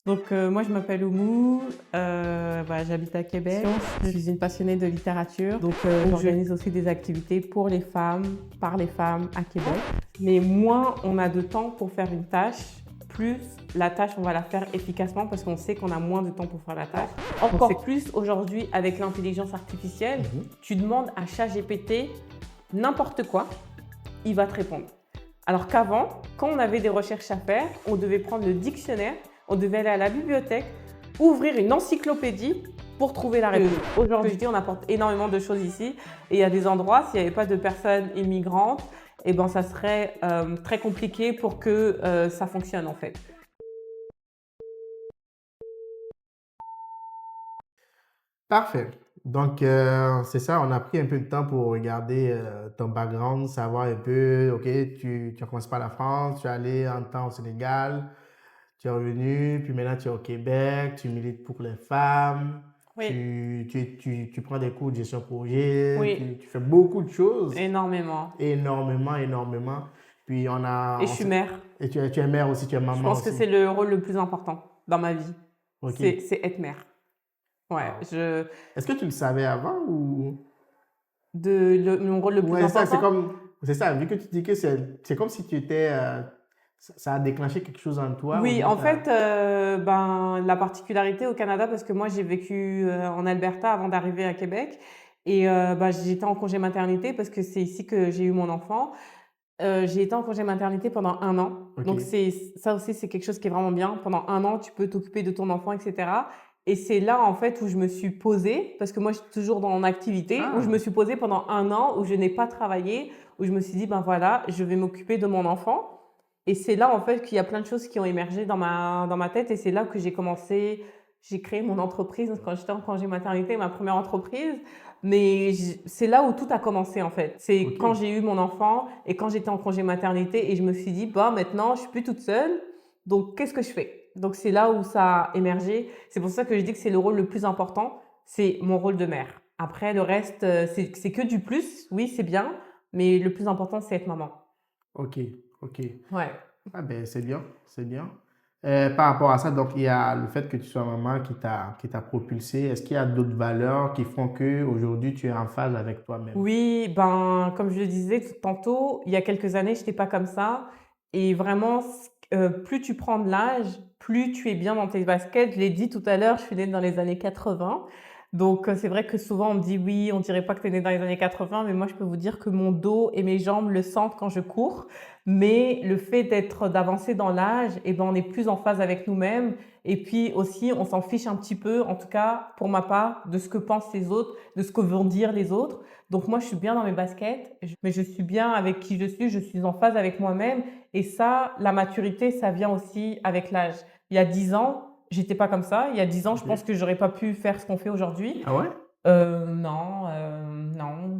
Moi, je m'appelle Oumou, j'habite à Québec. Je suis une passionnée de littérature, j'organise aussi des activités pour les femmes, par les femmes à Québec. Mais moins on a de temps pour faire une tâche, plus la tâche, on va la faire efficacement parce qu'on sait qu'on a moins de temps pour faire la tâche. Encore plus aujourd'hui avec l'intelligence artificielle, tu demandes à ChatGPT n'importe quoi, il va te répondre. Alors qu'avant, quand on avait des recherches à faire, on devait prendre le dictionnaire, on devait aller à la bibliothèque, ouvrir une encyclopédie pour trouver la réponse. Aujourd'hui, on apporte énormément de choses ici et il y a des endroits, s'il n'y avait pas de personnes immigrantes, ça serait très compliqué pour que ça fonctionne en fait. Parfait. C'est ça, on a pris un peu de temps pour regarder ton background, savoir un peu, OK, tu as commencé par la France, tu es allé un temps au Sénégal, tu es revenu, puis maintenant tu es au Québec, tu milites pour les femmes, Oui, tu prends des cours de gestion de projet, oui, tu fais beaucoup de choses, énormément. énormément, énormément. Puis Et je suis mère. et tu es mère aussi, tu es Je maman pense que aussi. c'est le rôle le plus important dans ma vie. OK. C'est être mère. Ouais, Wow. Est-ce que tu le savais avant ou... mon rôle le plus Ouais, ça, important. c'est ça, vu que tu dis que c'est comme si tu étais, ça a déclenché quelque chose en toi ou Oui, bien en fait, la particularité au Canada, parce que moi j'ai vécu en Alberta avant d'arriver à Québec, et j'étais en congé maternité parce que c'est ici que j'ai eu mon enfant. J'ai été en congé maternité pendant 1 an, OK. donc ça aussi c'est quelque chose qui est vraiment bien. Pendant 1 an, tu peux t'occuper de ton enfant, etc. Et c'est là en fait où je me suis posée, parce que moi je suis toujours dans mon activité, où je me Ah, suis posée pendant 1 an, où je n'ai pas travaillé, où je me suis dit ben voilà, je vais m'occuper de mon enfant. Et c'est là, en fait, qu'il y a plein de choses qui ont émergé dans ma tête, et c'est là que j'ai créé mon entreprise quand j'étais en congé maternité, ma première entreprise. Mais c'est là où tout a commencé, en fait. C'est quand OK. j'ai eu mon enfant et quand j'étais en congé maternité, et je me suis dit, bah, maintenant, je suis plus toute seule. Donc, qu'est-ce que je fais? Donc, c'est là où ça a émergé. C'est pour ça que je dis que c'est le rôle le plus important. C'est mon rôle de mère. Après, le reste, c'est que du plus. Oui, c'est bien. Mais le plus important, c'est être maman. OK. OK. Ouais. Ah ben, c'est bien, c'est bien. Par rapport à ça, donc, il y a le fait que tu sois maman qui t'a propulsé. Est-ce qu'il y a d'autres valeurs qui font que aujourd'hui tu es en phase avec toi-même? Oui, comme je le disais tantôt, il y a quelques années, je n'étais pas comme ça, et vraiment, plus tu prends de l'âge, plus tu es bien dans tes baskets. Je l'ai dit tout à l'heure, je suis née dans les années 80, donc c'est vrai que souvent on me dit: «Oui, on dirait pas que tu es née dans les années 80», mais moi je peux vous dire que mon dos et mes jambes le sentent quand je cours. Mais le fait d'avancer dans l'âge, on est plus en phase avec nous-mêmes, et puis aussi on s'en fiche un petit peu, en tout cas pour ma part, de ce que pensent les autres, de ce que vont dire les autres. Donc moi, je suis bien dans mes baskets, mais je suis bien avec qui je suis en phase avec moi-même, et ça, la maturité, ça vient aussi avec l'âge. Il y a 10 ans, j'étais pas comme ça. Il y a 10 ans, je pense OK. que j'aurais pas pu faire ce qu'on fait aujourd'hui. Ah ouais? Non, non,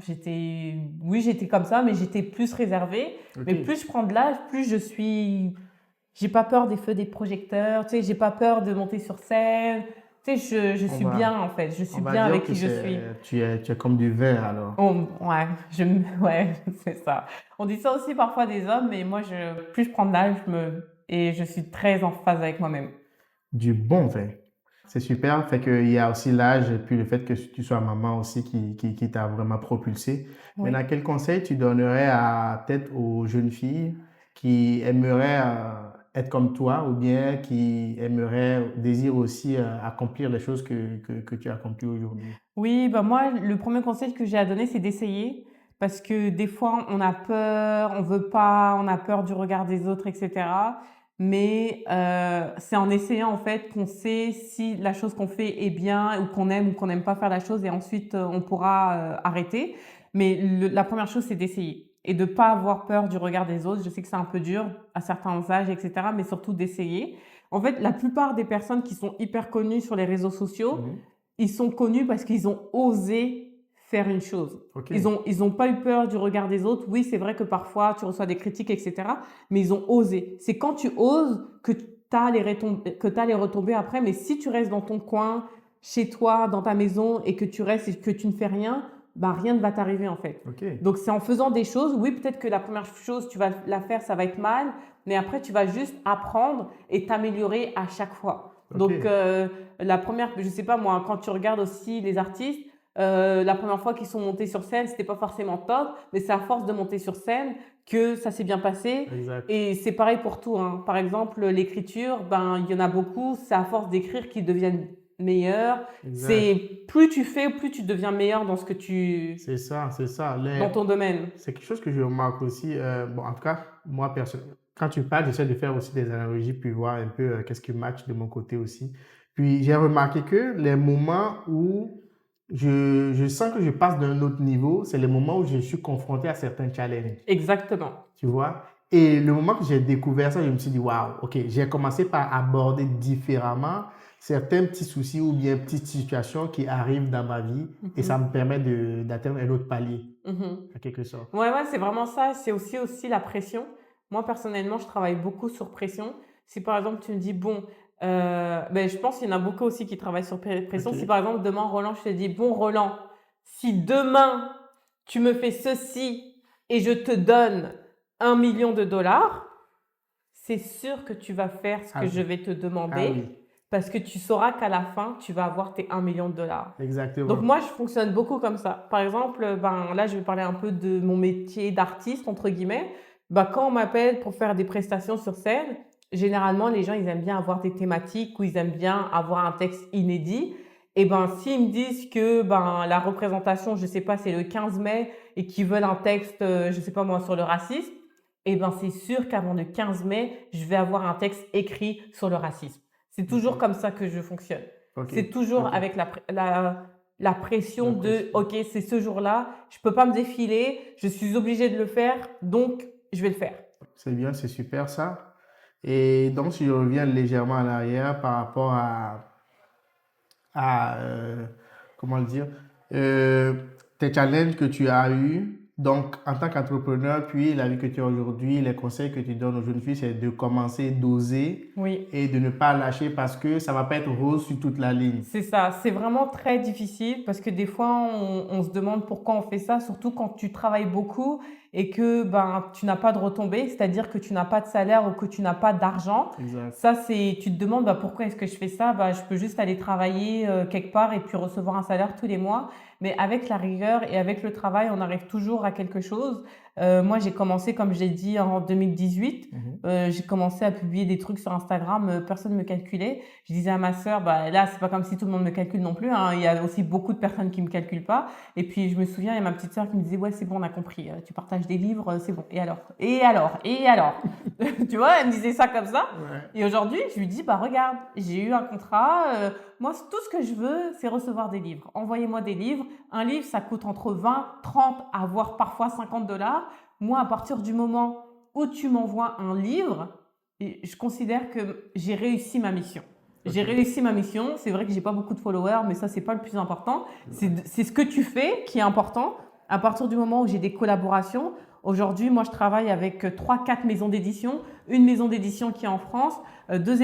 oui, j'étais comme ça, mais j'étais plus réservée. Mais OK. plus je prends de l'âge, plus j'ai pas peur des feux des projecteurs, tu sais, j'ai pas peur de monter sur scène. Tu sais, je On suis va, bien en fait, je on suis va bien dire avec que qui je suis. tu es comme du verre alors. Ouais, ouais, c'est ça. On dit ça aussi parfois des hommes, mais moi, plus je prends de l'âge, et je suis très en phase avec moi-même. Du bon vin. C'est super. Fait qu'il y a aussi l'âge et puis le fait que tu sois maman aussi qui t'a vraiment propulsé. Oui. Maintenant, quel conseil tu donnerais à peut-être aux jeunes filles qui aimeraient être comme toi ou bien qui aimeraient, désirent aussi accomplir les choses que tu accomplis aujourd'hui? Oui, moi, le premier conseil que j'ai à donner, c'est d'essayer. Parce que des fois, on a peur, on veut pas, on a peur du regard des autres, etc. Mais c'est en essayant, en fait, qu'on sait si la chose qu'on fait est bien, ou qu'on n'aime pas faire la chose, et ensuite, on pourra arrêter. Mais la première chose, c'est d'essayer. Et de pas avoir peur du regard des autres. Je sais que c'est un peu dur à certains âges, etc. Mais surtout d'essayer. En fait, la plupart des personnes qui sont hyper connues sur les réseaux sociaux, Mhm. ils sont connus parce qu'ils ont osé faire une chose. OK. Ils ont pas eu peur du regard des autres. Oui, c'est vrai que parfois tu reçois des critiques, etc. Mais ils ont osé. C'est quand tu oses que tu as les retombées après. Mais si tu restes dans ton coin, chez toi, dans ta maison, et que tu restes et que tu ne fais rien, rien ne va t'arriver en fait. OK. Donc c'est en faisant des choses. Oui, peut-être que la première chose, tu vas la faire, ça va être mal. Mais après, tu vas juste apprendre et t'améliorer à chaque fois. Donc, OK. la première, je sais pas moi, quand tu regardes aussi les artistes, la première fois qu'ils sont montés sur scène, c'était pas forcément top, mais c'est à force de monter sur scène que ça s'est bien passé. Exact. Et c'est pareil pour tout, hein. Par exemple, l'écriture, ben, il y en a beaucoup, c'est à force d'écrire qu'ils deviennent meilleurs. Exact. C'est plus tu fais, plus tu deviens meilleur dans ce que tu, C'est ça, c'est ça. dans ton domaine. C'est quelque chose que je remarque aussi. Bon, en tout cas, moi, personnellement, quand tu parles, j'essaie de faire aussi des analogies, puis voir un peu qu'est-ce qui match de mon côté aussi. Puis j'ai remarqué que les moments où je sens que je passe d'un autre niveau, c'est les moments où je suis confronté à certains challenges, Exactement. tu vois. Et le moment que j'ai découvert ça, je me suis dit, waouh, ok, j'ai commencé par aborder différemment certains petits soucis ou bien petites situations qui arrivent dans ma vie et ça Mhm. me permet d'atteindre un autre palier, Mhm. en quelque sorte. Ouais, ouais, c'est vraiment ça. C'est aussi la pression. Moi, personnellement, je travaille beaucoup sur pression. Si par exemple, tu me dis, bon, ben, je pense qu'il y en a beaucoup aussi qui travaillent sur pression. Si Ok. par exemple, demain, Roland, je te dis, bon, Roland, si demain, tu me fais ceci et je te donne 1 million de dollars, c'est sûr que tu vas faire ce Ah que je oui. vais te Ah oui, demander parce que tu sauras qu'à la fin, tu vas avoir tes 1 million de dollars. Donc exactement. moi, je fonctionne beaucoup comme ça. Par exemple, ben, là, je vais parler un peu de mon métier d'artiste, entre guillemets. Ben, quand on m'appelle pour faire des prestations sur scène, généralement, les gens, ils aiment bien avoir des thématiques ou ils aiment bien avoir un texte inédit. Et ben, s'ils me disent que ben, la représentation, je sais pas, c'est le 15 mai et qu'ils veulent un texte, je sais pas moi, sur le racisme, et ben, c'est sûr qu'avant le 15 mai, je vais avoir un texte écrit sur le racisme. C'est toujours Ok, comme ça que je fonctionne. ok, C'est toujours ok. avec la pression La de, pression. OK, c'est ce jour-là, je peux pas me défiler, je suis obligée de le faire, donc je vais le faire. C'est bien, c'est super ça. Et donc, si je reviens légèrement en arrière par rapport à comment le dire, euh, tes challenges que tu as eus, donc en tant qu'entrepreneur, puis la vie que tu as aujourd'hui, les conseils que tu donnes aux jeunes filles, c'est de commencer, d'oser Oui. et de ne pas lâcher parce que ça va pas être rose sur toute la ligne. C'est ça, c'est vraiment très difficile parce que des fois on se demande pourquoi on fait ça, surtout quand tu travailles beaucoup et que ben tu n'as pas de retombées, c'est-à-dire que tu n'as pas de salaire ou que tu n'as pas d'argent. Exact. Ça c'est, tu te demandes bah, pourquoi est-ce que je fais ça? Bah, je peux juste aller travailler quelque part et puis recevoir un salaire tous les mois. Mais avec la rigueur et avec le travail, on arrive toujours à quelque chose. Moi j'ai commencé comme j'ai dit en 2018. Mhm. J'ai commencé à publier des trucs sur Instagram, personne ne me calculait. Je disais à ma sœur, bah là, c'est pas comme si tout le monde me calcule non plus, hein. Il y a aussi beaucoup de personnes qui me calculent pas. Et puis, je me souviens, il y a ma petite sœur qui me disait, ouais, c'est bon, on a compris. Tu partages des livres, c'est bon. Et alors? Et alors? Et alors? Tu vois, elle me disait ça comme ça. Ouais. Et aujourd'hui, je lui dis, bah regarde, j'ai eu un contrat. Moi, tout ce que je veux, c'est recevoir des livres. Envoyez-moi des livres. Un livre, ça coûte entre 20, 30, à voire parfois 50 dollars. Moi, à partir du moment où tu m'envoies un livre, je considère que j'ai réussi ma mission. Ok. J'ai réussi ma mission. C'est vrai que j'ai pas beaucoup de followers, mais ça, c'est pas le plus important. C'est ce que tu fais qui est important. À partir du moment où j'ai des collaborations, aujourd'hui, moi, je travaille avec 3, 4 maisons d'édition. Une maison d'édition qui est en France, deux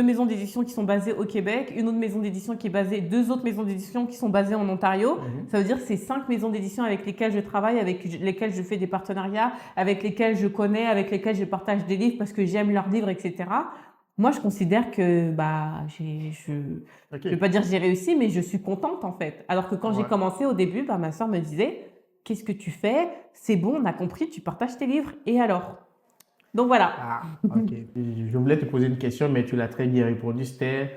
maisons d'édition qui sont basées au Québec, une autre maison d'édition qui est basée, deux autres maisons d'édition qui sont basées en Ontario. Mhm. Ça veut dire que c'est 5 maisons d'édition avec lesquelles je travaille, avec lesquelles je fais des partenariats, avec lesquelles je connais, avec lesquelles je partage des livres parce que j'aime leurs livres, etc. Moi, je considère que bah, Ok. je vais pas dire que j'ai réussi, mais je suis contente en fait. Alors que quand j'ai Ouais. commencé au début, bah, ma soeur me disait, qu'est-ce que tu fais? C'est bon, on a compris, tu partages tes livres. Et alors? Donc voilà. Ah, ok. Je voulais te poser une question, mais tu l'as très bien répondu. C'était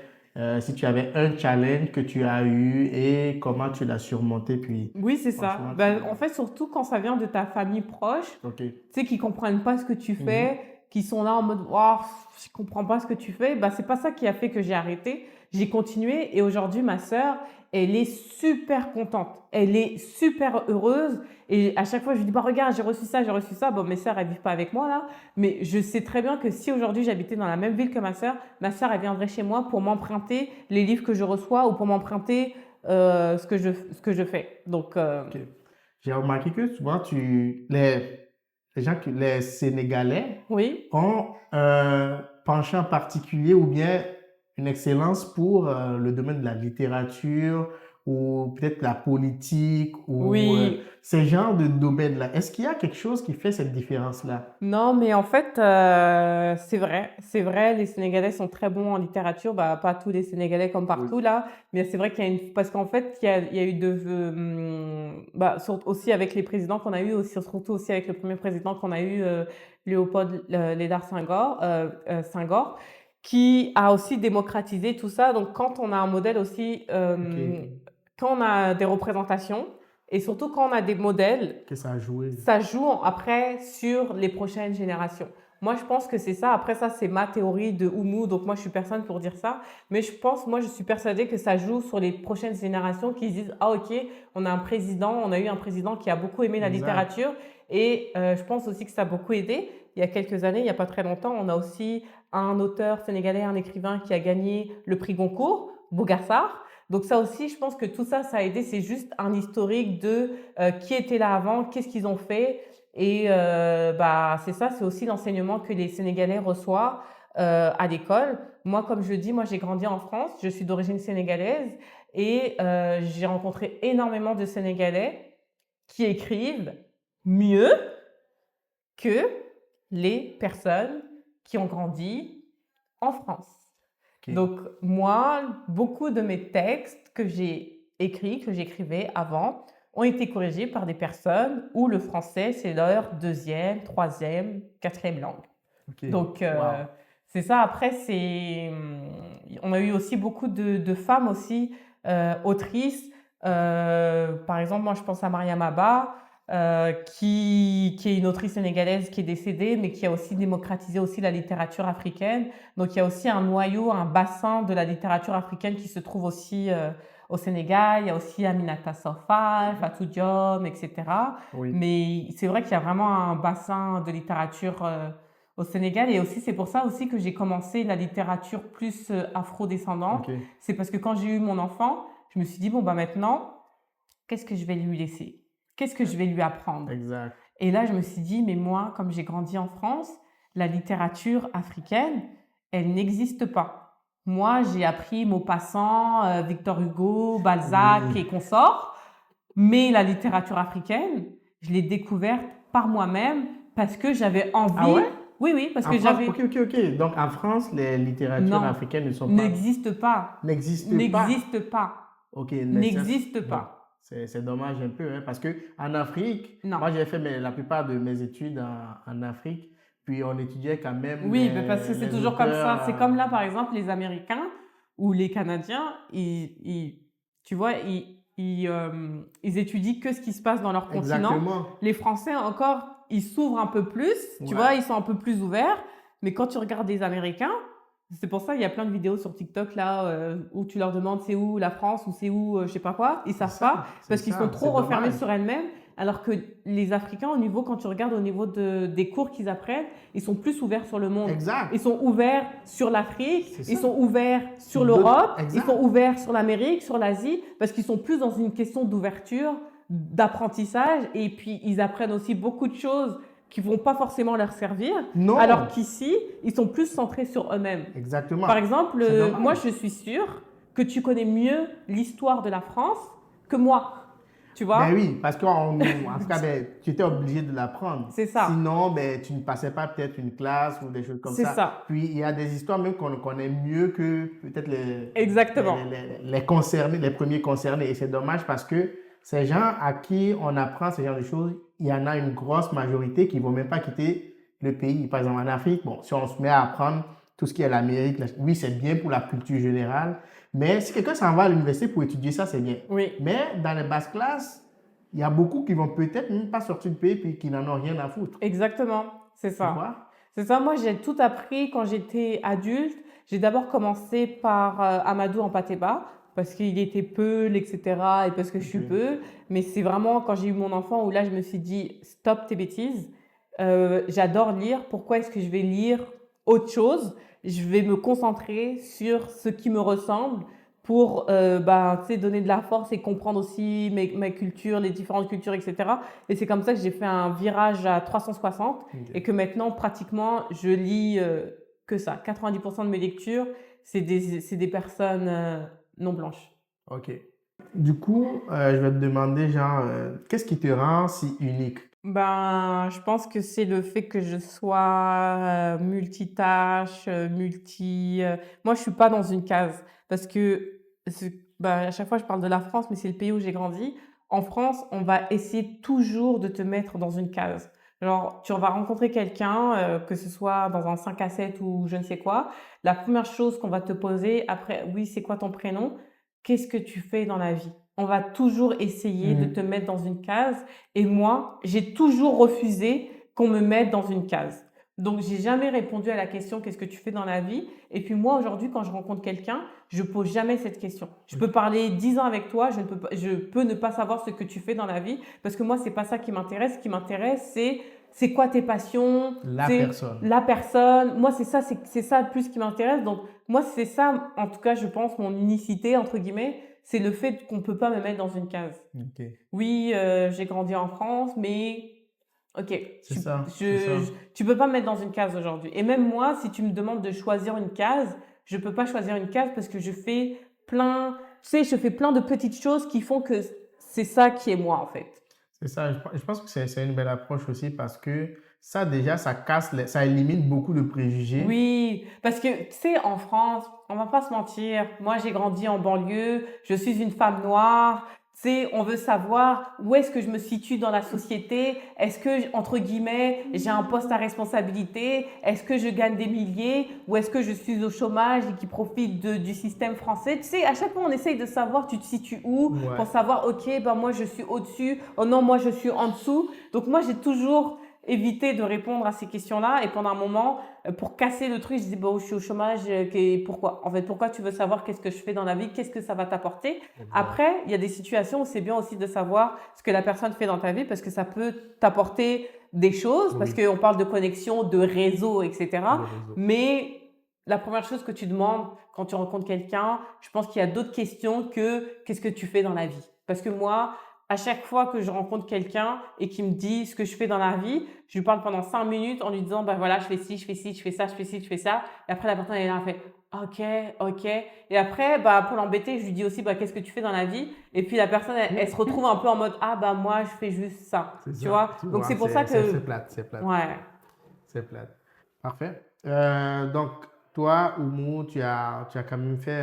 si tu avais un challenge que tu as eu et comment tu l'as surmonté, puis Oui, c'est ça. franchement, Ben, en fait, surtout quand ça vient de ta famille proche, Ok. tu sais, qui comprennent pas ce que tu Mhm. fais, qui sont là en mode, waouh, je comprends pas ce que tu fais. Bah, c'est pas ça qui a fait que j'ai arrêté. J'ai continué et aujourd'hui, ma sœur, elle est super contente. Elle est super heureuse. Et à chaque fois, je lui dis, bah, regarde, j'ai reçu ça, j'ai reçu ça. Bon, mes sœurs, elles vivent pas avec moi, là. Mais je sais très bien que si aujourd'hui j'habitais dans la même ville que ma sœur, elle viendrait chez moi pour m'emprunter les livres que je reçois ou pour m'emprunter ce que je fais. Donc, Ok. J'ai remarqué que souvent, les gens, les Sénégalais oui. ont un penchant particulier ou bien une excellence pour le domaine de la littérature ou peut-être la politique ou Oui, ces genres de domaines-là? Est-ce qu'il y a quelque chose qui fait cette différence-là? non, mais en fait, c'est vrai, les Sénégalais sont très bons en littérature. Bah, pas tous les Sénégalais comme Oui. partout là, mais c'est vrai qu'il y a une, parce qu'en fait, il y a eu bah, aussi avec les présidents qu'on a eu, aussi surtout aussi avec le premier président qu'on a eu, Léopold Lédar Senghor, qui a aussi démocratisé tout ça. Donc, quand on a un modèle aussi, OK. quand on a des représentations et surtout quand on a des modèles, Que ça a joué. ça joue après sur les prochaines générations. Moi, je pense que c'est ça. Après, ça, c'est ma théorie de Oumou, donc moi, je suis personne pour dire ça. Mais moi, je suis persuadée que ça joue sur les prochaines générations qui se disent, ah, ok, on a eu un président qui a beaucoup aimé la Exact. littérature. Et je pense aussi que ça a beaucoup aidé. Il y a quelques années, il n'y a pas très longtemps, on a aussi un auteur sénégalais, un écrivain qui a gagné le prix Goncourt, Bougarsar. Donc ça aussi, je pense que tout ça, ça a aidé. C'est juste un historique de qui était là avant, qu'est-ce qu'ils ont fait. Et bah, c'est ça, c'est aussi l'enseignement que les Sénégalais reçoivent à l'école. Moi, comme je le dis, moi j'ai grandi en France, je suis d'origine sénégalaise et j'ai rencontré énormément de Sénégalais qui écrivent mieux que les personnes qui ont grandi en France. OK. Donc moi, beaucoup de mes textes que j'ai écrits, que j'écrivais avant, ont été corrigés par des personnes où le français, c'est leur deuxième, troisième, quatrième langue. OK. Donc Wow. c'est ça. Après, on a eu aussi beaucoup de femmes aussi autrices. Par exemple, moi, je pense à Mariam Abba, qui est une autrice sénégalaise qui est décédée, mais qui a aussi démocratisé aussi la littérature africaine. Donc, il y a aussi un noyau, un bassin de la littérature africaine qui se trouve aussi au Sénégal. Il y a aussi Aminata Sofal, Fatou Diom, etc. Oui. Mais c'est vrai qu'il y a vraiment un bassin de littérature au Sénégal. Et aussi, c'est pour ça aussi que j'ai commencé la littérature plus afro-descendante. OK. C'est parce que quand j'ai eu mon enfant, je me suis dit, bon, bah maintenant, qu'est-ce que je vais lui laisser? Qu'est-ce que je vais lui apprendre? Exact. Et là, je me suis dit, mais moi, comme j'ai grandi en France, la littérature africaine, elle n'existe pas. Moi, j'ai appris Maupassant, Victor Hugo, Balzac Oui. et consorts, mais la littérature africaine, je l'ai découverte par moi-même parce que j'avais Ah envie. ouais? Oui, oui, parce En que France, j'avais. ok, ok, ok. Donc en France, les littératures Non, africaines ne sont pas, n'existe pas. n'existent pas. N'existe pas. Ok, mais ça, N'existe bon, pas. c'est dommage un peu, hein, parce que en Afrique, Non. moi j'ai fait la plupart de mes études en Afrique, puis on étudiait quand même Oui, mais parce que c'est les toujours comme auteurs. ça. C'est comme là, par exemple, les Américains ou les Canadiens, tu vois, ils étudient que ce qui se passe dans leur continent. Exactement. Les Français, encore, ils s'ouvrent un peu plus, tu Ouais. vois, ils sont un peu plus ouverts. Mais quand tu regardes les Américains, c'est pour ça qu'il y a plein de vidéos sur TikTok là où tu leur demandes c'est où la France ou c'est où je sais pas quoi. Ils savent pas parce qu'ils sont trop c'est refermés dommage. sur elles-mêmes. Alors que les Africains, quand tu regardes au niveau des cours qu'ils apprennent, ils sont plus ouverts sur le monde. Exact. Ils sont ouverts sur l'Afrique, C'est ils ça. sont ouverts sur D'autres- l'Europe, ils Exact. sont ouverts sur l'Amérique, sur l'Asie, parce qu'ils sont plus dans une question d'ouverture, d'apprentissage, et puis ils apprennent aussi beaucoup de choses qui vont pas forcément leur servir, Non. alors qu'ici, ils sont plus centrés sur eux-mêmes. Exactement. Par exemple, C'est dommage. moi je suis sûre que tu connais mieux l'histoire de la France que moi. Tu vois? Ben oui, parce qu'en tout cas, ben, tu étais obligé de l'apprendre. C'est ça. Sinon, ben, tu ne passais pas peut-être une classe ou des choses comme C'est ça. ça. Puis, il y a des histoires même qu'on connaît mieux que peut-être Exactement. les concernés, les premiers concernés. Et c'est dommage parce que ces gens à qui on apprend ce genre de choses, il y en a une grosse majorité qui ne vont même pas quitter le pays. Par exemple, en Afrique, bon, si on se met à apprendre tout ce qui est l'Amérique, oui, c'est bien pour la culture générale. Mais si quelqu'un s'en va à l'université pour étudier ça, c'est bien. Oui. Mais dans les basses classes, il y a beaucoup qui vont peut-être même pas sortir du pays puis qui n'en ont rien à foutre. Exactement. C'est Tu ça. vois? C'est ça. Moi, j'ai tout appris quand j'étais adulte. J'ai d'abord commencé par Amadou en Patéba parce qu'il était Peul, etc. et parce que je suis Ok. Peul. Mais c'est vraiment quand j'ai eu mon enfant où là, je me suis dit, stop tes bêtises. J'adore lire. Pourquoi est-ce que je vais lire autre chose? Je vais me concentrer sur ce qui me ressemble pour tu sais, donner de la force et comprendre aussi ma culture, les différentes cultures, etc. Et c'est comme ça que j'ai fait un virage à 360 Ok. et que maintenant, pratiquement, je lis que ça. 90% de mes lectures, c'est des personnes non blanches. Ok. Du coup, je vais te demander, genre, qu'est-ce qui te rend si unique? Ben, je pense que c'est le fait que je sois, multitâche, moi je suis pas dans une case parce que c'est bah, à chaque fois je parle de la France, mais c'est le pays où j'ai grandi. En France, on va essayer toujours de te mettre dans une case. Genre, tu vas rencontrer quelqu'un, que ce soit dans un 5 à 7 ou je ne sais quoi, la première chose qu'on va te poser après: «Oui, c'est quoi ton prénom? Qu'est-ce que tu fais dans la vie?» On va toujours essayer de te Mhm. mettre dans une case et moi, j'ai toujours refusé qu'on me mette dans une case. Donc, j'ai jamais répondu à la question qu'est-ce que tu fais dans la vie? Et puis moi, aujourd'hui, quand je rencontre quelqu'un, je pose jamais cette question. Je peux parler 10 ans avec toi, je peux ne pas savoir ce que tu fais dans la vie parce que moi, c'est pas ça qui m'intéresse. Ce qui m'intéresse, c'est quoi tes passions, La c'est personne. la personne. Moi, c'est ça plus qui m'intéresse. Donc, moi, c'est ça, en tout cas, je pense, mon unicité, entre guillemets, c'est le fait qu'on peut pas me mettre dans une case. Ok. Oui, j'ai grandi en France, mais OK, C'est ça, c'est ça. tu peux pas me mettre dans une case aujourd'hui. Et même moi, si tu me demandes de choisir une case, je peux pas choisir une case parce que je fais plein de petites choses qui font que c'est ça qui est moi, en fait. C'est ça. Je pense que c'est une belle approche aussi parce que ça, déjà, ça élimine beaucoup de préjugés. Oui, parce que, tu sais, en France, on va pas se mentir, moi j'ai grandi en banlieue, je suis une femme noire, tu sais, on veut savoir où est-ce que je me situe dans la société, est-ce que, entre guillemets, j'ai un poste à responsabilité, est-ce que je gagne des milliers, ou est-ce que je suis au chômage et qui profite du système français. Tu sais, à chaque fois on essaye de savoir tu te situes où, pour Ouais. savoir, ok, ben moi je suis au-dessus, oh non, moi je suis en dessous. Donc moi j'ai toujours évité de répondre à ces questions-là et pendant un moment, pour casser le truc, je dis, bon, je suis au chômage, pourquoi? En fait, pourquoi tu veux savoir qu'est-ce que je fais dans la vie? Qu'est-ce que ça va t'apporter? Exact. Après, il y a des situations où c'est bien aussi de savoir ce que la personne fait dans ta vie parce que ça peut t'apporter des choses, parce Oui, qu'on parle de connexion, de réseau, etc. de réseau. Mais la première chose que tu demandes quand tu rencontres quelqu'un, je pense qu'il y a d'autres questions que qu'est-ce que tu fais dans la vie? Parce que moi, à chaque fois que je rencontre quelqu'un et qui me dit ce que je fais dans la vie, je lui parle pendant 5 minutes en lui disant, ben voilà, je fais ci, je fais ci, je fais ça, je fais ci, je fais ça. Et après, la personne, elle est là, elle fait, ok, ok. Et après, bah, pour l'embêter, je lui dis aussi, bah, qu'est-ce que tu fais dans la vie? Et puis, la personne, elle se retrouve un peu en mode, ah, bah, moi, je fais juste ça. C'est Tu ça. vois? Tu Donc, vois, c'est pour ça c'est que, plate, c'est plate, ouais. c'est plate. Parfait. Donc, toi, Oumou, tu as quand même fait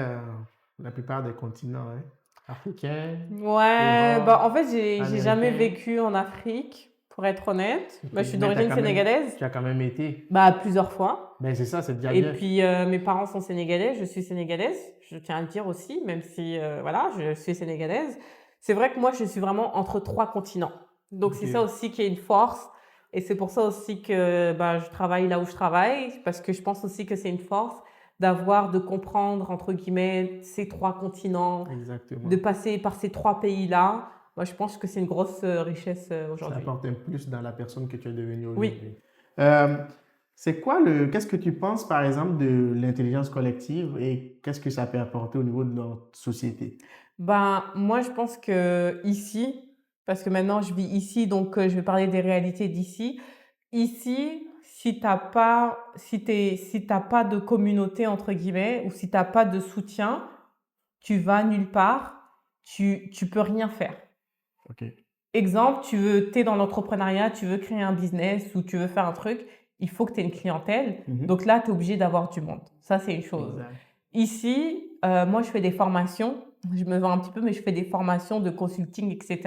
la plupart des continents, hein? Africain, Ouais, bah, en Europe, fait, j'ai jamais américain. vécu en Afrique, pour être honnête. Ok. Bah, je suis Mais d'origine sénégalaise, tu as quand même été. bah, plusieurs fois. Ben, c'est ça, c'est déjà Et bien. puis, mes parents sont sénégalais, je suis sénégalaise, je tiens à le dire aussi, même si, voilà, je suis sénégalaise. C'est vrai que moi, je suis vraiment entre 3 continents. Donc, Ok. c'est ça aussi qui est une force. Et c'est pour ça aussi que bah, je travaille là où je travaille, parce que je pense aussi que c'est une force de comprendre, entre guillemets, ces 3 continents, de Exactement. passer par ces 3 pays-là. Moi, je pense que c'est une grosse richesse Ça aujourd'hui. apporte un plus dans la personne que tu es devenue Oui. aujourd'hui. Qu'est-ce que tu penses, par exemple, de l'intelligence collective et qu'est-ce que ça peut apporter au niveau de notre société? Ben, moi, je pense que ici, parce que maintenant je vis ici, donc je vais parler des réalités d'ici. Ici, si t'as pas de communauté, entre guillemets, ou si t'as pas de soutien, tu vas nulle part, tu peux rien faire. Ok. Exemple, t'es dans l'entrepreneuriat, tu veux créer un business ou tu veux faire un truc, il faut que tu aies une clientèle. Mhm. Donc là, tu es obligé d'avoir du monde. Ça, c'est une chose. Exact. Ici, moi, je fais des formations. Je me vends un petit peu, mais je fais des formations de consulting, etc.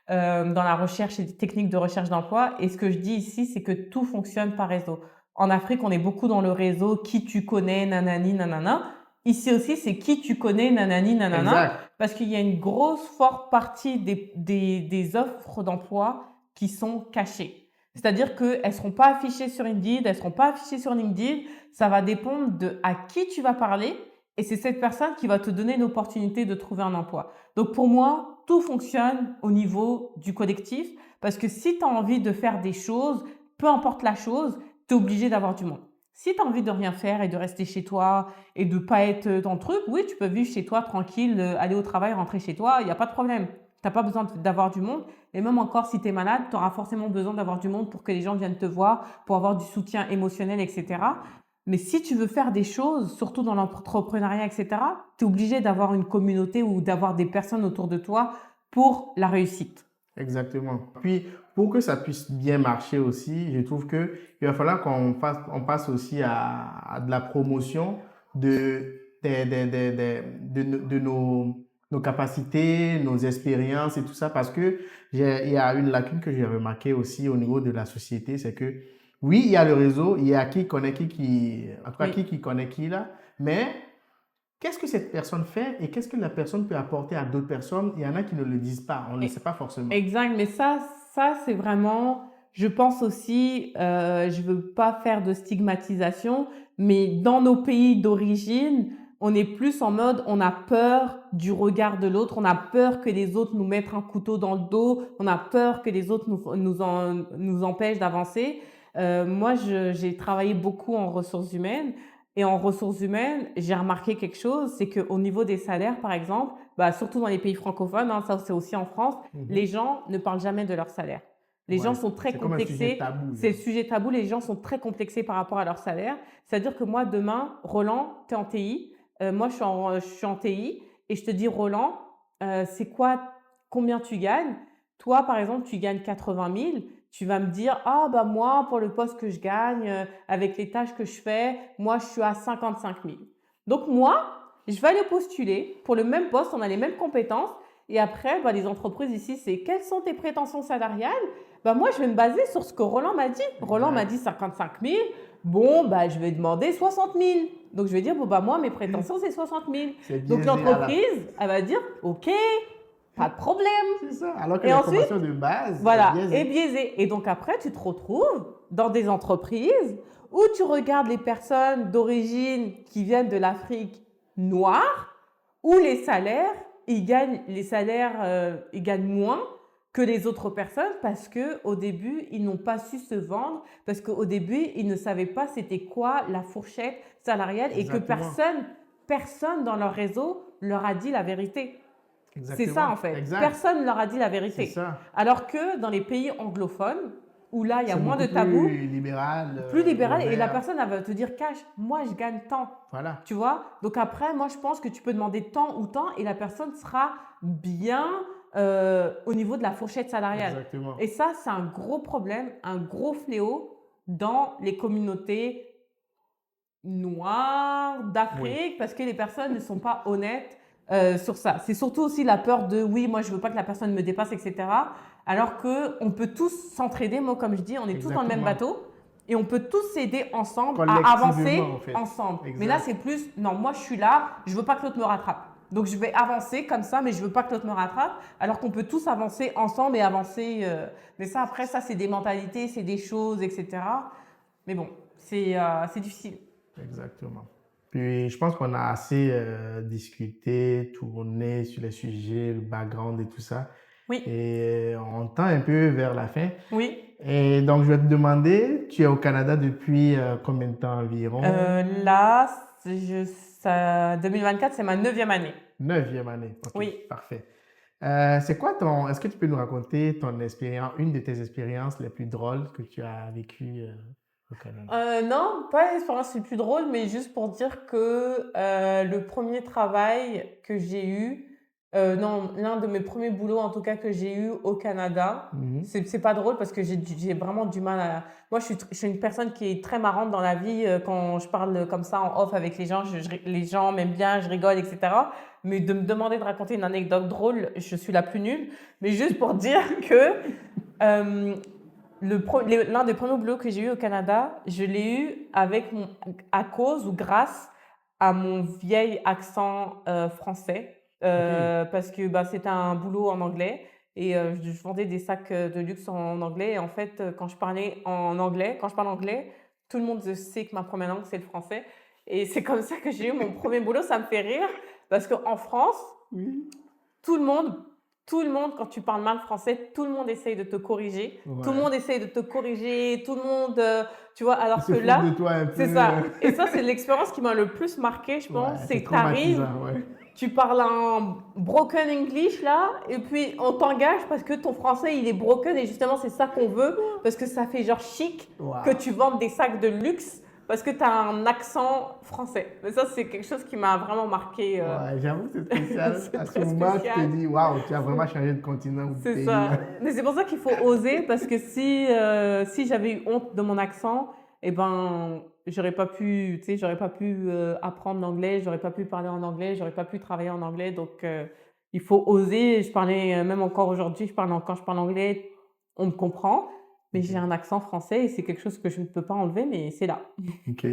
Dans la recherche et des techniques de recherche d'emploi. Et ce que je dis ici, c'est que tout fonctionne par réseau. En Afrique, on est beaucoup dans le réseau, qui tu connais, nanani, nanana. Ici aussi, c'est qui tu connais, nanani, nanana. Exact. Parce qu'il y a une grosse, forte partie des offres d'emploi qui sont cachées. C'est-à-dire qu'elles ne seront pas affichées sur Indeed, elles ne seront pas affichées sur LinkedIn. Ça va dépendre de à qui tu vas parler et c'est cette personne qui va te donner une opportunité de trouver un emploi. Donc pour moi, tout fonctionne au niveau du collectif parce que si tu as envie de faire des choses, peu importe la chose, tu es obligé d'avoir du monde. Si tu as envie de rien faire et de rester chez toi et de pas être dans le truc, oui, tu peux vivre chez toi tranquille, aller au travail, rentrer chez toi, il n'y a pas de problème. Tu n'as pas besoin d'avoir du monde. Et même encore, si tu es malade, tu auras forcément besoin d'avoir du monde pour que les gens viennent te voir, pour avoir du soutien émotionnel, etc. Mais si tu veux faire des choses, surtout dans l'entrepreneuriat, etc., tu es obligé d'avoir une communauté ou d'avoir des personnes autour de toi pour la réussite. Exactement. Puis, pour que ça puisse bien marcher aussi, je trouve que il va falloir on passe aussi à de la promotion de nos capacités, nos expériences et tout ça, parce que il y a une lacune que j'ai remarquée aussi au niveau de la société, c'est que oui, il y a le réseau, il y a qui connaît en tout cas Oui. qui connaît qui là, mais qu'est-ce que cette personne fait et qu'est-ce que la personne peut apporter à d'autres personnes? Il y en a qui ne le disent pas, on ne le sait pas forcément. Exact, mais ça c'est vraiment, je pense aussi, je veux pas faire de stigmatisation, mais dans nos pays d'origine, on est plus en mode, on a peur du regard de l'autre, on a peur que les autres nous mettent un couteau dans le dos, on a peur que les autres nous empêchent d'avancer. Moi, j'ai travaillé beaucoup en ressources humaines. Et en ressources humaines, j'ai remarqué quelque chose, c'est qu'au niveau des salaires, par exemple, bah, surtout dans les pays francophones, hein, ça c'est aussi en France, les gens ne parlent jamais de leur salaire. Les gens Ouais, sont très c'est comme un sujet complexés. tabou. C'est le sujet tabou. Les gens sont très complexés par rapport à leur salaire. C'est-à-dire que moi, demain, Roland, tu es en TI. Moi, je suis en TI. Et je te dis, Roland, c'est quoi, combien tu gagnes? Toi, par exemple, tu gagnes 80 000. Tu vas me dire, ah, bah, moi, pour le poste que je gagne, avec les tâches que je fais, moi, je suis à 55 000. Donc, moi, je vais aller postuler pour le même poste, on a les mêmes compétences. Et après, bah, les entreprises ici, c'est quelles sont tes prétentions salariales? Bah, moi, je vais me baser sur ce que Roland m'a dit. Roland m'a dit 55 000. Bon, bah, je vais demander 60 000. Donc, je vais dire, bon, bah, moi, mes prétentions, c'est 60 000. Donc, l'entreprise, elle va dire, OK, pas de problème. C'est ça. Alors que Et l'information de base voilà, est biaisée. est biaisée. Et donc après, tu te retrouves dans des entreprises où tu regardes les personnes d'origine qui viennent de l'Afrique noire, où les salaires, ils gagnent moins que les autres personnes parce que au début, ils n'ont pas su se vendre, parce qu'au début, ils ne savaient pas c'était quoi la fourchette salariale et que Exactement. personne dans leur réseau leur a dit la vérité. C'est ça Exactement. en fait. Exact. Personne ne leur a dit la C'est vérité. ça. Alors que dans les pays anglophones, où là il y a C'est moins de beaucoup tabous, plus libéral, et la ouvert. personne elle va te dire cash, moi je gagne tant. Voilà. Tu vois? Donc après, moi je pense que tu peux demander tant ou tant et la personne sera bien au niveau de la fourchette salariale. Exactement. Et ça, c'est un gros problème, un gros fléau dans les communautés noires d'Afrique parce que les personnes ne sont pas honnêtes sur ça. C'est surtout aussi la peur de oui, moi je veux pas que la personne me dépasse, etc. Alors qu'on peut tous s'entraider. Moi, comme je dis, on est tous dans le même bateau et on peut tous s'aider ensemble à avancer en fait. ensemble. Exact. Mais là, c'est plus non, moi je suis là, je veux pas que l'autre me rattrape. Donc je vais avancer comme ça, mais je veux pas que l'autre me rattrape. Alors qu'on peut tous avancer ensemble et avancer. Mais ça, après, ça c'est des mentalités, c'est des choses, etc. Mais bon, c'est difficile. Exactement. Puis je pense qu'on a assez discuté, tourné sur les sujets, le background et tout ça. Oui. Et on tend un peu vers la fin. Oui. Et donc je vais te demander, tu es au Canada depuis combien de temps environ? Là, 2024, c'est ma 9e année. 9e année. Ok, oui. Parfait. C'est quoi est-ce que tu peux nous raconter ton expérience, une de tes expériences les plus drôles que tu as vécues au Canada? Non, pas l'expérience la plus drôle, mais juste pour dire que le premier travail que j'ai eu, non, l'un de mes premiers boulots en tout cas que j'ai eu au Canada, c'est pas drôle parce que j'ai vraiment du mal à... Moi, je suis une personne qui est très marrante dans la vie. Quand je parle comme ça en off avec les gens, les gens m'aiment bien, je rigole, etc. Mais de me demander de raconter une anecdote drôle, je suis la plus nulle. Mais juste pour dire que... l'un des premiers boulots que j'ai eu au Canada, je l'ai eu à cause ou grâce à mon vieil accent français. Parce que c'était un boulot en anglais et je vendais des sacs de luxe en anglais. Et en fait, quand je parle anglais, tout le monde sait que ma première langue, c'est le français. Et c'est comme ça que j'ai eu mon premier boulot. Ça me fait rire parce qu'en France, tout le monde, quand tu parles mal français, tout le monde essaye de te corriger. Ouais. Tout le monde essaye de te corriger. Tout le monde, tu vois, alors que là, c'est ça. Et ça, c'est l'expérience qui m'a le plus marqué, je pense. C'est que tu arrives, tu parles un broken English, là, et puis on t'engage parce que ton français, il est broken. Et justement, c'est ça qu'on veut, parce que ça fait genre chic que tu vendes des sacs de luxe parce que tu as un accent français. Mais ça, c'est quelque chose qui m'a vraiment marqué. Ouais, j'avoue que c'est spécial. C'est À ce très moment, tu te spécial. dis, waouh, tu as vraiment changé de continent ou de C'est pays, ça. là. Mais c'est pour ça qu'il faut oser, parce que si j'avais eu honte de mon accent, eh ben, j'aurais pas pu, tu sais, j'aurais pas pu apprendre l'anglais, j'aurais pas pu parler en anglais, j'aurais pas pu travailler en anglais. Donc, il faut oser. Je parlais, même encore aujourd'hui, quand je parle anglais, on me comprend, mais Ok. j'ai un accent français et c'est quelque chose que je ne peux pas enlever, mais c'est là. Ok.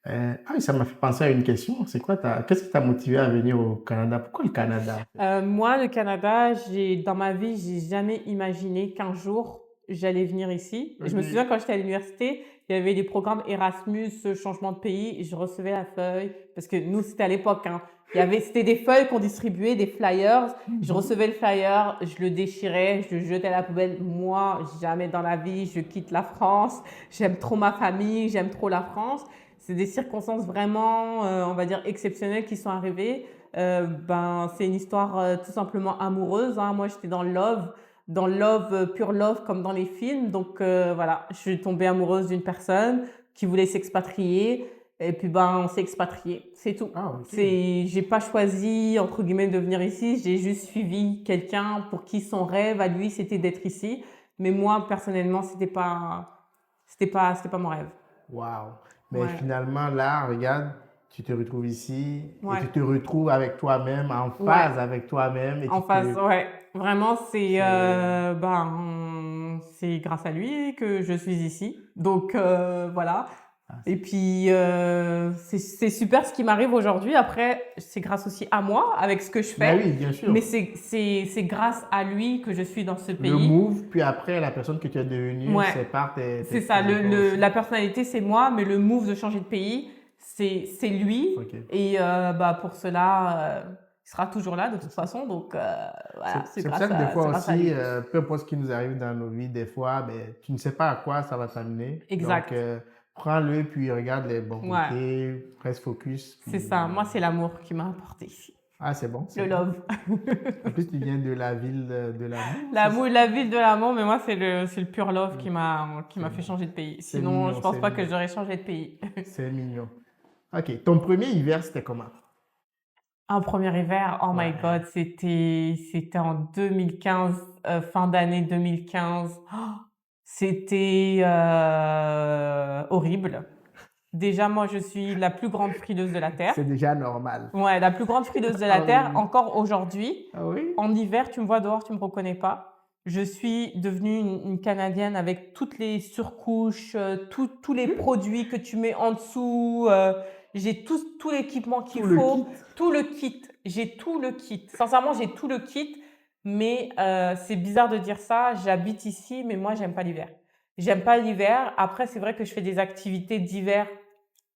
Ah oui, ça m'a fait penser à une question. Qu'est-ce qui t'a motivé à venir au Canada? Pourquoi le Canada? Moi, le Canada, dans ma vie, j'ai jamais imaginé qu'un jour j'allais venir ici. Je me souviens Ok. quand j'étais à l'université, il y avait des programmes Erasmus, changement de pays, et je recevais la feuille parce que nous, c'était à l'époque, hein. C'était des feuilles qu'on distribuait, des flyers. Je Mhm. recevais le flyer, je le déchirais, je le jetais à la poubelle. Moi, jamais dans la vie, je quitte la France. J'aime trop ma famille, j'aime trop la France. C'est des circonstances vraiment, on va dire, exceptionnelles qui sont arrivées. Ben, c'est une histoire tout simplement amoureuse, hein. Moi, j'étais dans le love, pure love, comme dans les films. Donc voilà, je suis tombée amoureuse d'une personne qui voulait s'expatrier. Et puis ben, on s'est expatrié, c'est tout. Ah, ok. J'ai pas choisi entre guillemets de venir ici. J'ai juste suivi quelqu'un pour qui son rêve à lui c'était d'être ici. Mais moi personnellement, c'était pas mon rêve. Waouh. Mais Ouais, finalement, là, regarde, tu te retrouves ici et ouais. tu te retrouves avec toi-même, en Ouais, phase avec toi-même et en tu face, te... ouais. Vraiment, C'est... c'est grâce à lui que je suis ici. Donc voilà. ah, Et puis c'est super ce qui m'arrive aujourd'hui. Après, c'est grâce aussi à moi avec ce que je Ben fais, oui, bien sûr. mais c'est grâce à lui que je suis dans ce Le pays. move, puis après, la personne que tu es devenue, Ouais, c'est par c'est tes ça. efforts aussi. La personnalité, c'est moi, mais le move de changer de pays, c'est lui. Ok. Et bah, pour cela, il sera toujours là de toute façon. Donc voilà, C'est pour ça que des fois c'est grâce à aussi, lui. peu importe ce qui nous arrive dans nos vies, des fois, ben, tu ne sais pas à quoi ça va t'amener. Donc, Exact. prends-le, puis regarde les bons Ouais, côtés, reste focus, c'est puis... ça. Moi, c'est l'amour qui m'a apporté ici. ah, c'est bon, Le c'est bon. love. En plus, tu viens de la ville de l'amour, c'est L'amour, ça? la ville de l'amour, mais moi, c'est le pure love Mm. qui m'a fait C'est changer de pays. c'est Sinon, je mignon, pense c'est pas que mignon. j'aurais changé de pays. C'est mignon. Ok, ton premier hiver, c'était comment? Un premier hiver, oh my Ouais. God, c'était en 2015, fin d'année 2015. Oh, c'était horrible. Déjà, moi, je suis la plus grande frileuse de la Terre. C'est déjà normal. Ouais, la plus grande frileuse de la Ah Terre, oui. encore aujourd'hui. Ah oui? En hiver, tu me vois dehors, tu me reconnais pas. Je suis devenue une Canadienne avec toutes les surcouches, tous les produits que tu mets en dessous. J'ai tout l'équipement qu'il Tout le faut, kit. tout le kit. J'ai tout le kit. Sincèrement, j'ai tout le kit. Mais c'est bizarre de dire ça. J'habite ici, mais moi, j'aime pas l'hiver. J'aime pas l'hiver. Après, c'est vrai que je fais des activités d'hiver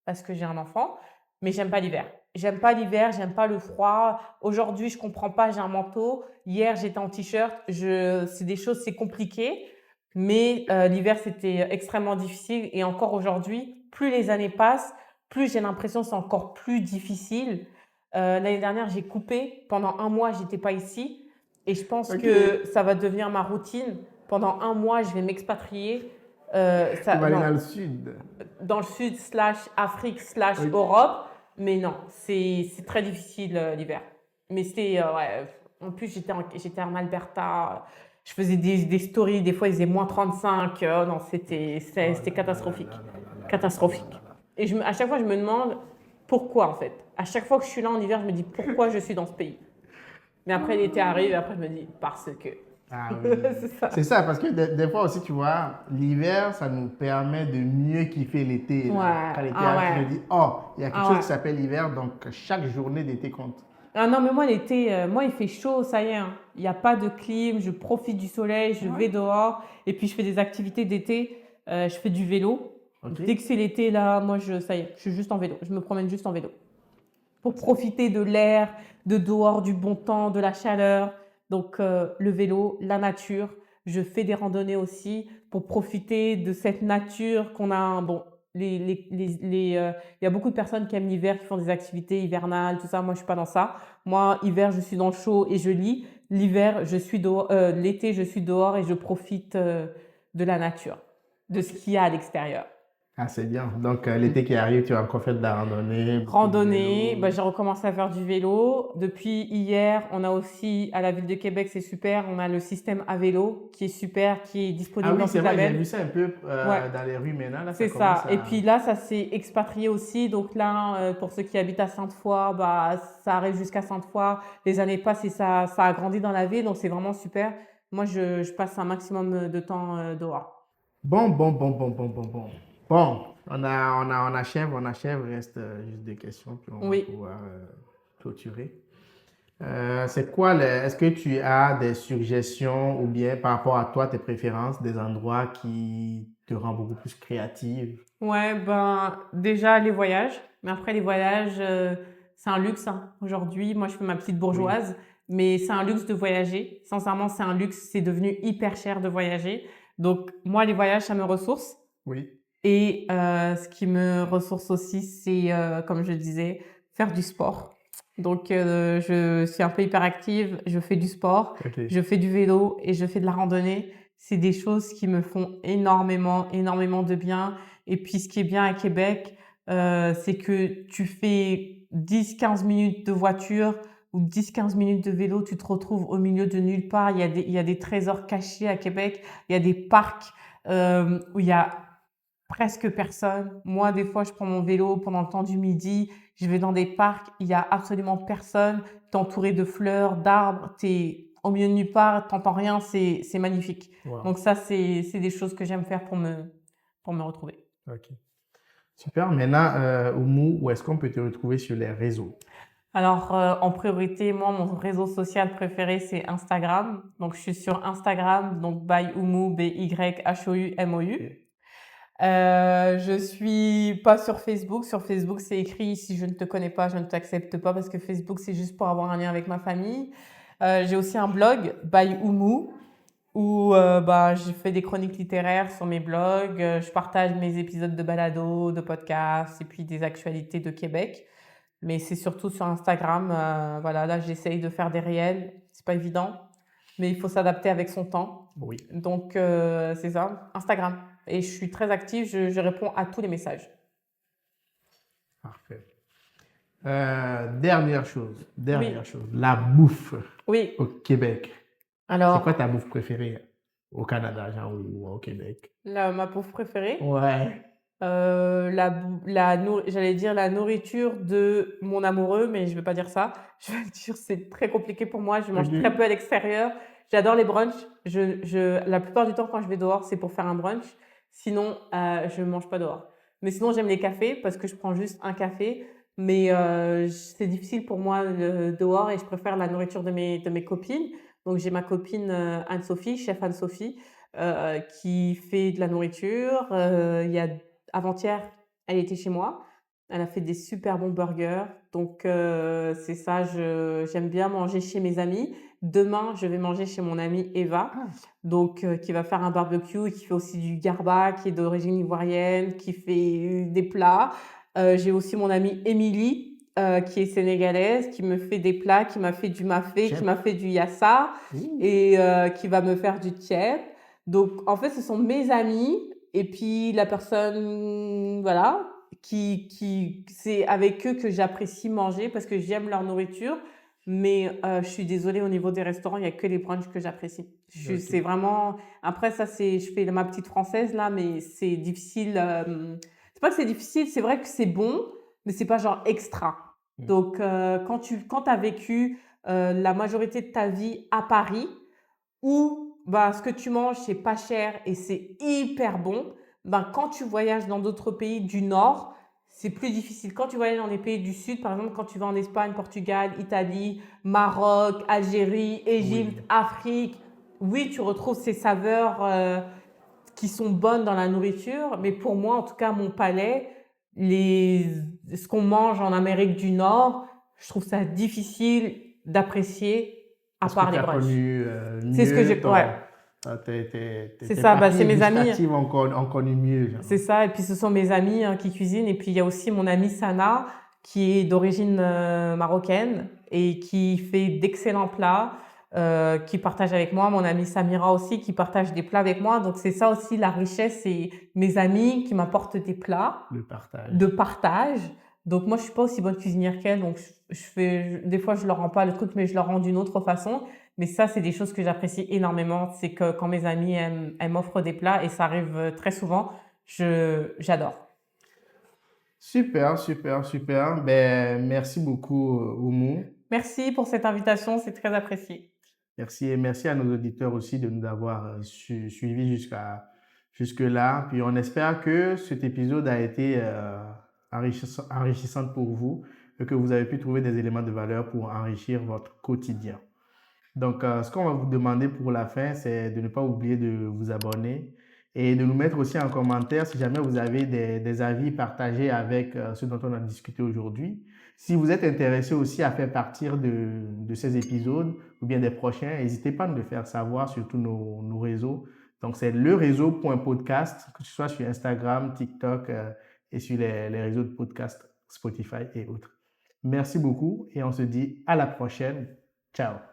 parce que j'ai un enfant, mais j'aime pas l'hiver. J'aime pas l'hiver, j'aime pas le froid. Aujourd'hui, je comprends pas, j'ai un manteau. Hier, j'étais en t-shirt. C'est des choses, c'est compliqué. Mais l'hiver, c'était extrêmement difficile. Et encore aujourd'hui, plus les années passent, plus j'ai l'impression que c'est encore plus difficile. L'année dernière, j'ai coupé. Pendant un mois, j'étais pas ici. Et je pense Ok. que ça va devenir ma routine. Pendant un mois, je vais m'expatrier. Tu vas aller Non, dans le sud. dans le sud, slash Afrique, slash Ok. Europe. Mais non, c'est très difficile l'hiver. Mais c'était, ouais, en plus j'étais en Alberta. Je faisais des stories, des fois il faisait -35. Non, Oh c'était là là là catastrophique. là là là là là Catastrophique. là là. Et à chaque fois, je me demande pourquoi en fait. À chaque fois que je suis là en hiver, je me dis pourquoi je suis dans ce pays. Mais après l'été arrive et après je me dis parce que. Ah oui. C'est ça. C'est ça, parce que des fois aussi, tu vois, l'hiver, ça nous permet de mieux kiffer l'été, là. Ouais, Quand l'été ah arrive, tu ouais, te dis, oh, il y a quelque ah chose ouais. qui s'appelle l'hiver, donc chaque journée d'été compte. Ah non, mais moi, l'été, moi, il fait chaud, ça y est, hein. Il n'y a pas de clim, je profite du soleil, je Ouais. vais dehors. Et puis, je fais des activités d'été. Je fais du vélo. Ok. Dès que c'est l'été, là, moi, ça y est, je suis juste en vélo. Je me promène juste en vélo. Pour C'est bon. profiter de l'air, de dehors, du bon temps, de la chaleur. Donc, le vélo, la nature. Je fais des randonnées aussi pour profiter de cette nature qu'on a. Bon, il y a beaucoup de personnes qui aiment l'hiver, qui font des activités hivernales, tout ça. Moi, je suis pas dans ça. Moi, hiver, je suis dans le chaud et je lis. L'hiver, je suis dehors, l'été, je suis dehors et je profite de la nature, de ce Ok. qu'il y a à l'extérieur. Ah, c'est bien. Donc, l'été qui arrive, tu vas encore faire de la randonnée, beaucoup de Randonnée, vélo. j'ai recommencé à faire du vélo. Depuis hier, on a aussi, à la ville de Québec, c'est super, on a le système à vélo qui est super, qui est Ah disponible oui, dans c'est toute la vrai, j'ai belle. vu ça un peu Ouais, dans les rues maintenant. Là, ça c'est ça. commence Et à... puis là, ça s'est expatrié aussi. Donc là, pour ceux qui habitent à Sainte-Foy, ça arrive jusqu'à Sainte-Foy. Les années passent et ça a grandi dans la ville, donc c'est vraiment super. Moi, je passe un maximum de temps dehors. Bon, bon, bon, bon, bon, bon, bon. Bon, on achève. Il reste juste des questions, puis on va Oui. pouvoir clôturer. C'est quoi est-ce que tu as des suggestions ou bien par rapport à toi, tes préférences, des endroits qui te rendent beaucoup plus créative? Ouais, déjà les voyages. Mais après, les voyages, c'est un luxe, hein. Aujourd'hui, moi, je fais ma petite Oui, bourgeoise, mais c'est un luxe de voyager. Sincèrement, c'est un luxe. C'est devenu hyper cher de voyager. Donc, moi, les voyages, ça me ressource. oui, Et ce qui me ressource aussi, c'est, comme je disais, faire du sport. Donc, je suis un peu hyperactive, je fais du sport, ok. je fais du vélo et je fais de la randonnée. C'est des choses qui me font énormément, énormément de bien. Et puis, ce qui est bien à Québec, c'est que tu fais 10-15 minutes de voiture ou 10-15 minutes de vélo, tu te retrouves au milieu de nulle part. Il y a des trésors cachés à Québec, il y a des parcs où il y a presque personne. Moi, des fois, je prends mon vélo pendant le temps du midi, je vais dans des parcs, il y a absolument personne. T'es entouré de fleurs, d'arbres, t'es au milieu de nulle part, t'entends rien, c'est magnifique. Wow, Donc ça, c'est des choses que j'aime faire pour me retrouver. ok. Super. Maintenant, Oumou, où est-ce qu'on peut te retrouver sur les réseaux? Alors, en priorité, moi, mon réseau social préféré, c'est Instagram. Donc, je suis sur Instagram, donc by Oumou, BYHOUMOU. Ok. Je suis pas sur Facebook. Sur Facebook, c'est écrit si je ne te connais pas, je ne t'accepte pas parce que Facebook, c'est juste pour avoir un lien avec ma famille. J'ai aussi un blog, by Oumou, où je fais des chroniques littéraires sur mes blogs. Je partage mes épisodes de balado, de podcasts et puis des actualités de Québec. Mais c'est surtout sur Instagram. Voilà, là, j'essaye de faire des réels. C'est pas évident, mais il faut s'adapter avec son temps. Oui, Donc, c'est ça, Instagram. Et je suis très active, je réponds à tous les messages. parfait. Dernière Oui, chose, la bouffe oui. au Québec. C'est quoi ta Alors, bouffe préférée au Canada, genre, ou au Québec? ma bouffe préférée, Ouais. j'allais dire la nourriture de mon amoureux, mais je vais pas dire ça. Je vais dire, c'est très compliqué pour moi. Je mange très peu à Ok. l'extérieur. J'adore les brunchs. La plupart du temps, quand je vais dehors, c'est pour faire un brunch. Sinon, je mange pas dehors. Mais sinon, j'aime les cafés parce que je prends juste un café. Mais c'est difficile pour moi dehors et je préfère la nourriture de mes copines. Donc, j'ai ma copine Anne-Sophie, chef Anne-Sophie, qui fait de la nourriture. Il y a avant-hier, elle était chez moi. Elle a fait des super bons burgers. Donc, c'est ça, j'aime bien manger chez mes amis. Demain, je vais manger chez mon amie Eva, Ah, donc qui va faire un barbecue et qui fait aussi du garba, qui est d'origine ivoirienne, qui fait des plats. J'ai aussi mon amie Émilie, qui est sénégalaise, qui me fait des plats, qui m'a fait du mafé, qui chef. m'a fait du yassa Ouh. et qui va me faire du tiep. Donc, en fait, ce sont mes amis et puis la personne, voilà, c'est avec eux que j'apprécie manger parce que j'aime leur nourriture. Mais je suis désolée, au niveau des restaurants, il y a que les brunchs que j'apprécie. Ok. C'est vraiment... Après, ça, je fais ma petite française là, mais c'est difficile. C'est pas que c'est difficile, c'est vrai que c'est bon, mais c'est pas genre extra. Mm. Donc, quand tu as vécu la majorité de ta vie à Paris, où ce que tu manges, c'est pas cher et c'est hyper bon. Quand tu voyages dans d'autres pays du Nord, c'est plus difficile. Quand tu voyages dans les pays du Sud, par exemple, quand tu vas en Espagne, Portugal, Italie, Maroc, Algérie, Oui. Égypte, Afrique, oui, tu retrouves ces saveurs qui sont bonnes dans la nourriture. Mais pour moi, en tout cas, mon palais, ce qu'on mange en Amérique du Nord, je trouve ça difficile d'apprécier à Parce que part tu les as brunchs. connu C'est ce que mieux j'ai. Ouais, c'est tes ça. C'est papilles mes amis. gustatives ont connu mieux, genre. C'est ça. Et puis ce sont mes amis qui cuisinent. Et puis il y a aussi mon amie Sana qui est d'origine marocaine et qui fait d'excellents plats. qui partagent avec moi, mon amie Samira aussi qui partage des plats avec moi. Donc c'est ça aussi la richesse, c'est mes amis qui m'apportent des plats Le partage. de partage. Donc moi je suis pas aussi bonne cuisinière qu'elle, donc des fois je leur rends pas le truc, mais je leur rends d'une autre façon. Mais ça c'est des choses que j'apprécie énormément, c'est que quand mes amis elles m'offrent des plats et ça arrive très souvent, j'adore. Super, super, super. Ben, merci beaucoup, Oumou. Merci pour cette invitation, c'est très apprécié. Merci et merci à nos auditeurs aussi de nous avoir suivis jusque-là. Puis on espère que cet épisode a été enrichissant pour vous et que vous avez pu trouver des éléments de valeur pour enrichir votre quotidien. Donc, ce qu'on va vous demander pour la fin, c'est de ne pas oublier de vous abonner et de nous mettre aussi en commentaire si jamais vous avez des avis partagés avec ce dont on a discuté aujourd'hui. Si vous êtes intéressé aussi à faire partie de ces épisodes ou bien des prochains, n'hésitez pas à nous le faire savoir sur tous nos réseaux. Donc, c'est le réseau.podcast, que ce soit sur Instagram, TikTok et sur les réseaux de podcast, Spotify et autres. Merci beaucoup et on se dit à la prochaine. Ciao.